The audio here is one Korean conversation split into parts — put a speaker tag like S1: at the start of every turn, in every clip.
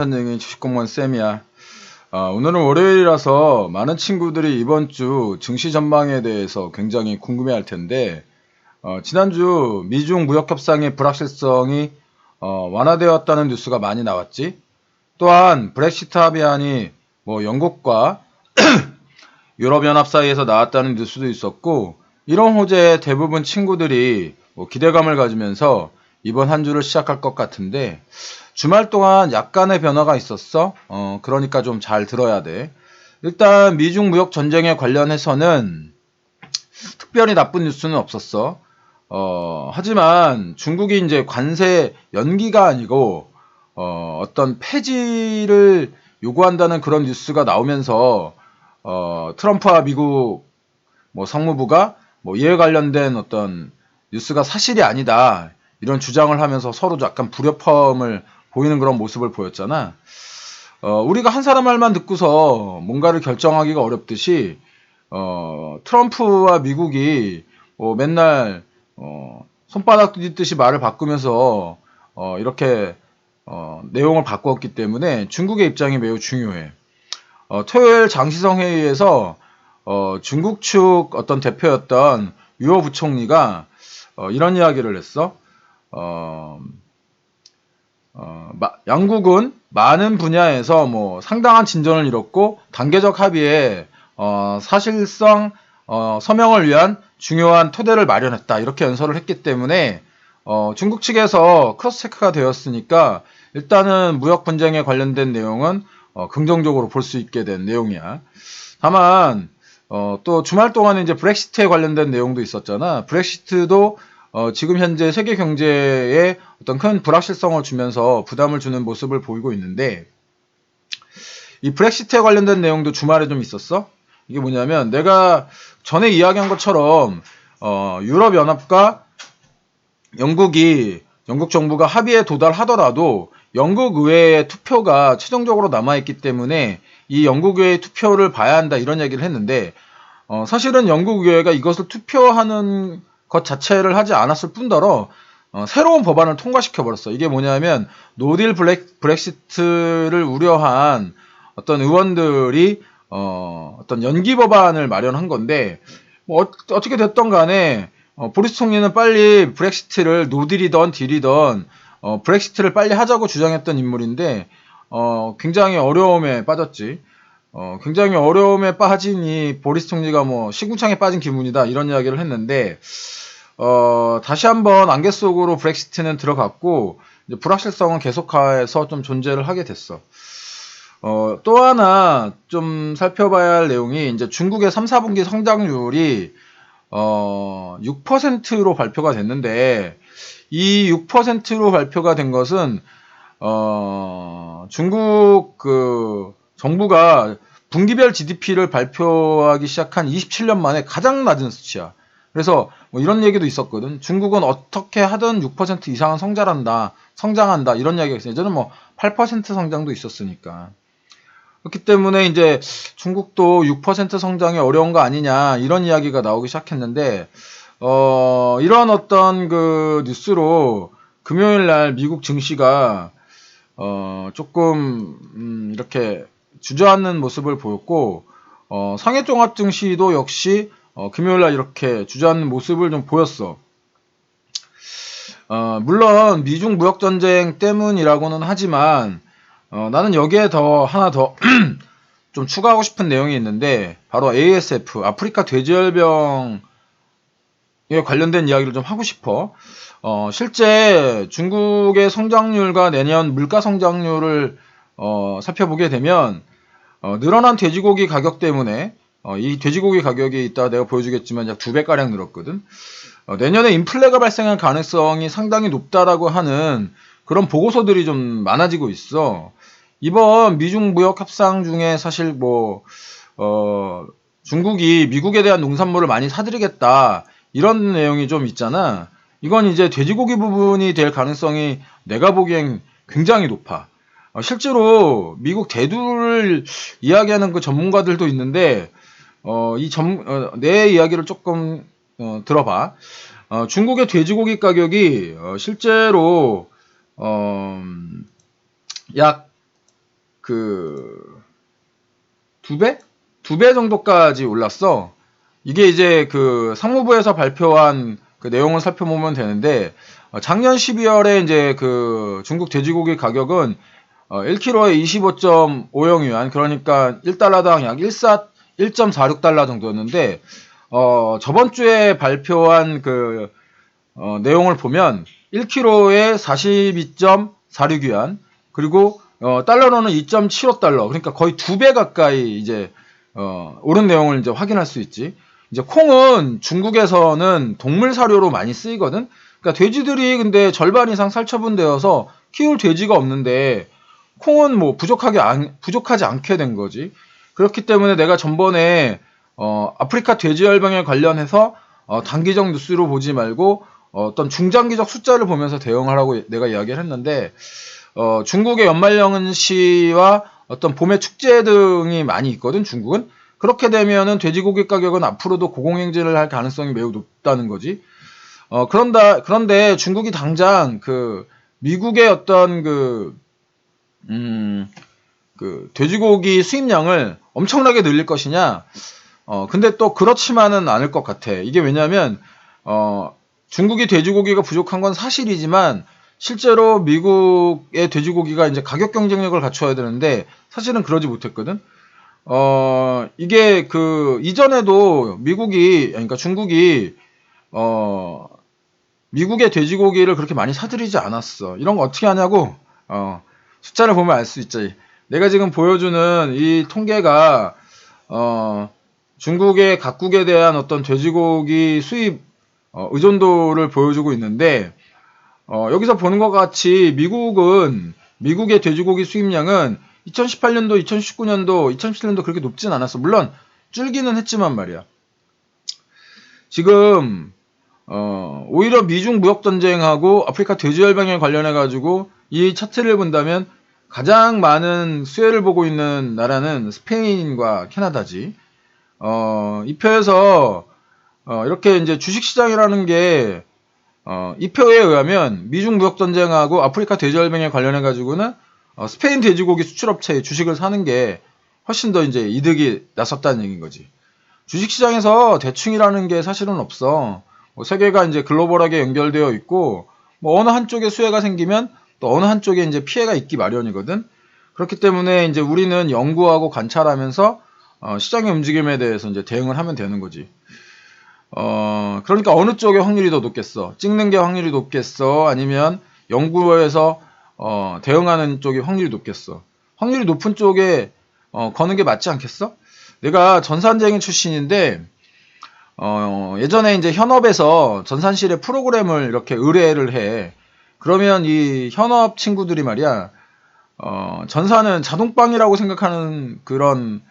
S1: 선생님 주식공무원 쌤이야. 오늘은 월요일이라서 많은 친구들이 이번 주 증시 전망에 대해서 굉장히 궁금해할 텐데, 지난주 미중 무역 협상의 불확실성이 완화되었다는 뉴스가 많이 나왔지. 또한 브렉시트 합의안이 영국과 유럽연합 사이에서 나왔다는 뉴스도 있었고, 이런 호재에 대부분 친구들이 기대감을 가지면서 이번 한 주를 시작할 것 같은데, 주말 동안 약간의 변화가 있었어. 그러니까 좀 잘 들어야 돼. 일단 미중 무역 전쟁에 관련해서는 특별히 나쁜 뉴스는 없었어. 하지만 중국이 이제 관세 연기가 아니고 어떤 폐지를 요구한다는 그런 뉴스가 나오면서 트럼프와 미국 상무부가 이에 관련된 어떤 뉴스가 사실이 아니다 이런 주장을 하면서 서로 약간 불협화음을 보이는 그런 모습을 보였잖아. 우리가 한 사람 말만 듣고서 뭔가를 결정하기가 어렵듯이 트럼프와 미국이 맨날 손바닥 뒤집듯이 말을 바꾸면서 이렇게 내용을 바꾸었기 때문에 중국의 입장이 매우 중요해. 토요일 장시성 회의에서 중국 측 어떤 대표였던 유어 부총리가 이런 이야기를 했어. 양국은 많은 분야에서 상당한 진전을 이뤘고 단계적 합의에 사실상 서명을 위한 중요한 토대를 마련했다 이렇게 연설을 했기 때문에 중국 측에서 크로스 체크가 되었으니까 일단은 무역 분쟁에 관련된 내용은 긍정적으로 볼 수 있게 된 내용이야. 다만 또 주말 동안에 이제 브렉시트에 관련된 내용도 있었잖아. 브렉시트도 지금 현재 세계 경제에 어떤 큰 불확실성을 주면서 부담을 주는 모습을 보이고 있는데, 이 브렉시트에 관련된 내용도 주말에 좀 있었어. 이게 뭐냐면 내가 전에 이야기한 것처럼 유럽연합과 영국 정부가 합의에 도달하더라도 영국 의회의 투표가 최종적으로 남아있기 때문에 이 영국 의회의 투표를 봐야 한다 이런 얘기를 했는데, 사실은 영국 의회가 이것을 투표하는 것 자체를 하지 않았을 뿐더러 새로운 법안을 통과시켜버렸어. 이게 뭐냐면 노딜 브렉시트를 우려한 어떤 의원들이 어떤 연기 법안을 마련한 건데, 어떻게 됐던 간에 보리스 총리는 빨리 브렉시트를 노딜이던 딜이던 브렉시트를 빨리 하자고 주장했던 인물인데 굉장히 어려움에 빠졌지. 굉장히 어려움에 빠지니 보리스 총리가 시궁창에 빠진 기분이다 이런 이야기를 했는데, 다시 한번 안개 속으로 브렉시트는 들어갔고 이제 불확실성은 계속해서 좀 존재를 하게 됐어. 또 하나 좀 살펴봐야 할 내용이 이제 중국의 3, 4분기 성장률이 6%로 발표가 됐는데, 이 6%로 발표가 된 것은 중국 정부가 분기별 GDP를 발표하기 시작한 27년 만에 가장 낮은 수치야. 그래서 이런 얘기도 있었거든. 중국은 어떻게 하든 6% 이상은 성장한다 이런 이야기가 있어요. 예전에 8% 성장도 있었으니까. 그렇기 때문에 이제 중국도 6% 성장이 어려운 거 아니냐 이런 이야기가 나오기 시작했는데, 이런 어떤 뉴스로 금요일 날 미국 증시가 조금 이렇게 주저앉는 모습을 보였고, 상해 종합 증시도 역시 금요일 날 이렇게 주저앉는 모습을 좀 보였어. 물론 미중 무역 전쟁 때문이라고는 하지만 나는 여기에 하나 더 좀 추가하고 싶은 내용이 있는데, 바로 ASF 아프리카 돼지열병에 관련된 이야기를 좀 하고 싶어. 실제 중국의 성장률과 내년 물가 성장률을 살펴보게 되면 늘어난 돼지고기 가격 때문에 이 돼지고기 가격이 이따 내가 보여주겠지만 약 2배가량 늘었거든. 내년에 인플레가 발생할 가능성이 상당히 높다라고 하는 그런 보고서들이 좀 많아지고 있어. 이번 미중 무역 협상 중에 사실 중국이 미국에 대한 농산물을 많이 사들이겠다 이런 내용이 좀 있잖아. 이건 이제 돼지고기 부분이 될 가능성이 내가 보기엔 굉장히 높아. 실제로 미국 대두를 이야기하는 그 전문가들도 있는데, 내 이야기를 조금 들어봐. 중국의 돼지고기 가격이 실제로 약 그, 2배? 2배 정도까지 올랐어. 이게 이제 그 상무부에서 발표한 그 내용을 살펴보면 되는데, 작년 12월에 이제 그 중국 돼지고기 가격은 1kg에 25.50위안, 그러니까 1달러당 약 1.46달러 정도였는데, 저번 주에 발표한 그 내용을 보면 1kg에 42.46위안, 그리고 달러로는 2.75달러, 그러니까 거의 2배 가까이 이제 오른 내용을 이제 확인할 수 있지. 이제 콩은 중국에서는 동물 사료로 많이 쓰이거든. 그러니까 돼지들이 근데 절반 이상 살처분되어서 키울 돼지가 없는데 콩은 뭐 부족하지 않게 된 거지. 그렇기 때문에 내가 전번에 아프리카 돼지열병에 관련해서 단기적 뉴스로 보지 말고 어떤 중장기적 숫자를 보면서 대응하라고 내가 이야기를 했는데, 중국의 연말연시와 어떤 봄의 축제 등이 많이 있거든, 중국은. 그렇게 되면은 돼지고기 가격은 앞으로도 고공행진을 할 가능성이 매우 높다는 거지. 그런데 중국이 당장 그 미국의 어떤 그 돼지고기 수입량을 엄청나게 늘릴 것이냐? 근데 또 그렇지만은 않을 것 같아. 이게 왜냐면, 중국이 돼지고기가 부족한 건 사실이지만, 실제로 미국의 돼지고기가 이제 가격 경쟁력을 갖춰야 되는데, 사실은 그러지 못했거든? 이게 그, 이전에도 그러니까 중국이, 미국의 돼지고기를 그렇게 많이 사들이지 않았어. 이런 거 어떻게 하냐고, 숫자를 보면 알 수 있지. 내가 지금 보여주는 이 통계가, 중국의 각국에 대한 어떤 돼지고기 수입, 의존도를 보여주고 있는데, 여기서 보는 것 같이 미국의 돼지고기 수입량은 2018년도, 2019년도, 2017년도 그렇게 높진 않았어. 물론 줄기는 했지만 말이야. 지금 오히려 미중 무역 전쟁하고 아프리카 돼지열병에 관련해 가지고 이 차트를 본다면 가장 많은 수혜를 보고 있는 나라는 스페인과 캐나다지. 이 표에서 이렇게 이제 주식시장이라는 게 이 표에 의하면 미중 무역 전쟁하고 아프리카 돼지열병에 관련해 가지고는 스페인 돼지고기 수출업체의 주식을 사는 게 훨씬 더 이제 이득이 났었다는 얘기인 거지. 주식시장에서 대충이라는 게 사실은 없어. 뭐 세계가 이제 글로벌하게 연결되어 있고, 뭐 어느 한쪽에 수혜가 생기면 또 어느 한쪽에 이제 피해가 있기 마련이거든. 그렇기 때문에 이제 우리는 연구하고 관찰하면서 시장의 움직임에 대해서 이제 대응을 하면 되는 거지. 그러니까 어느 쪽에 확률이 더 높겠어? 찍는 게 확률이 높겠어? 아니면 연구에서 대응하는 쪽이 확률이 높겠어? 확률이 높은 쪽에 거는 게 맞지 않겠어? 내가 전산쟁이 출신인데 예전에 이제 현업에서 전산실에 프로그램을 이렇게 의뢰를 해. 그러면 이 현업 친구들이 말이야, 전산은 자동빵이라고 생각하는 그런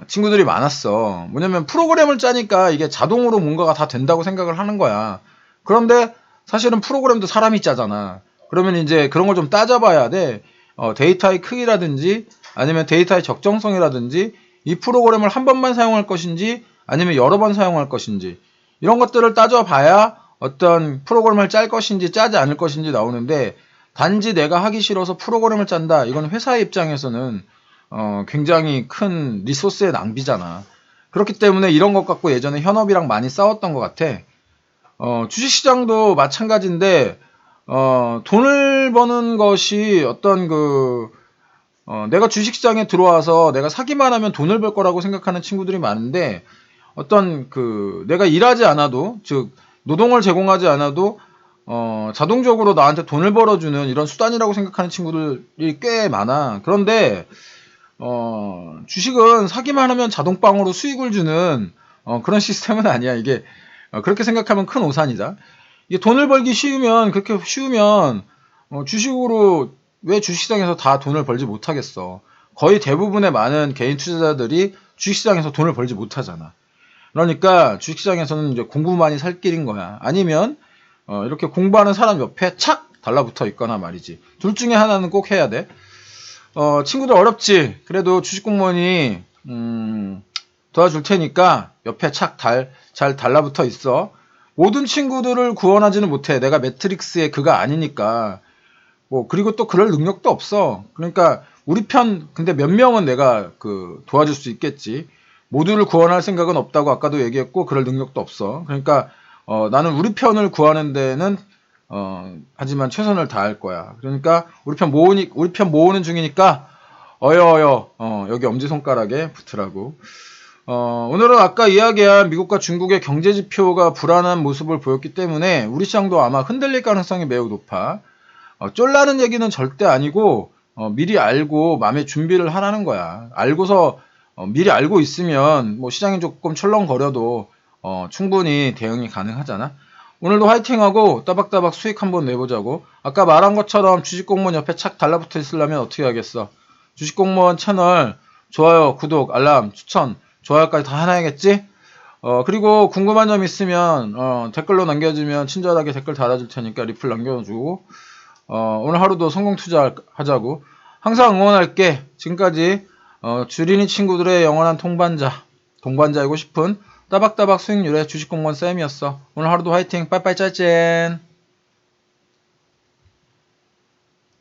S1: 친구들이 많았어. 뭐냐면 프로그램을 짜니까 이게 자동으로 뭔가가 다 된다고 생각을 하는 거야. 그런데 사실은 프로그램도 사람이 짜잖아. 그러면 이제 그런 걸 좀 따져봐야 돼. 데이터의 크기라든지 아니면 데이터의 적정성이라든지 이 프로그램을 한 번만 사용할 것인지 아니면 여러 번 사용할 것인지 이런 것들을 따져봐야 어떤 프로그램을 짤 것인지 짜지 않을 것인지 나오는데, 단지 내가 하기 싫어서 프로그램을 짠다. 이건 회사의 입장에서는 굉장히 큰 리소스의 낭비잖아. 그렇기 때문에 이런 것 갖고 예전에 현업이랑 많이 싸웠던 것 같아. 주식시장도 마찬가지인데, 돈을 버는 것이 어떤 내가 주식시장에 들어와서 내가 사기만 하면 돈을 벌 거라고 생각하는 친구들이 많은데, 어떤 내가 일하지 않아도, 즉, 노동을 제공하지 않아도, 자동적으로 나한테 돈을 벌어주는 이런 수단이라고 생각하는 친구들이 꽤 많아. 그런데, 주식은 사기만 하면 자동빵으로 수익을 주는, 그런 시스템은 아니야. 이게, 그렇게 생각하면 큰 오산이다. 이게 돈을 벌기 쉬우면, 그렇게 쉬우면, 주식으로, 왜 주식시장에서 다 돈을 벌지 못하겠어. 거의 대부분의 많은 개인 투자자들이 주식시장에서 돈을 벌지 못하잖아. 그러니까 주식시장에서는 이제 공부만이 살 길인 거야. 아니면, 이렇게 공부하는 사람 옆에 착 달라붙어 있거나 말이지. 둘 중에 하나는 꼭 해야 돼. 친구들 어렵지. 그래도 주식공무원이 도와줄 테니까 옆에 잘 달라붙어 있어. 모든 친구들을 구원하지는 못해. 내가 매트릭스의 그가 아니니까. 그리고 또 그럴 능력도 없어. 그러니까 우리 편 근데 몇 명은 내가 도와줄 수 있겠지. 모두를 구원할 생각은 없다고 아까도 얘기했고 그럴 능력도 없어. 그러니까 나는 우리 편을 구하는 데는 하지만 최선을 다할 거야. 그러니까 우리 편 모으는 중이니까 어여 여기 엄지손가락에 붙으라고. 오늘은 아까 이야기한 미국과 중국의 경제 지표가 불안한 모습을 보였기 때문에 우리 시장도 아마 흔들릴 가능성이 매우 높아. 쫄라는 얘기는 절대 아니고 미리 알고 마음의 준비를 하라는 거야. 알고서 미리 알고 있으면 뭐 시장이 조금 철렁거려도 충분히 대응이 가능하잖아. 오늘도 화이팅하고 따박따박 수익 한번 내보자고. 아까 말한 것처럼 주식공무원 옆에 착 달라붙어 있으려면 어떻게 하겠어. 주식공무원 채널 좋아요, 구독, 알람, 추천, 좋아요까지 다 해놔야겠지? 그리고 궁금한 점 있으면 댓글로 남겨주면 친절하게 댓글 달아줄 테니까 리플 남겨주고 오늘 하루도 성공 투자하자고. 항상 응원할게. 지금까지 주린이 친구들의 영원한 동반자이고 싶은 따박따박 수익률의 주식공무원 쌤이었어. 오늘 하루도 화이팅. 빠이빠이 짤젠.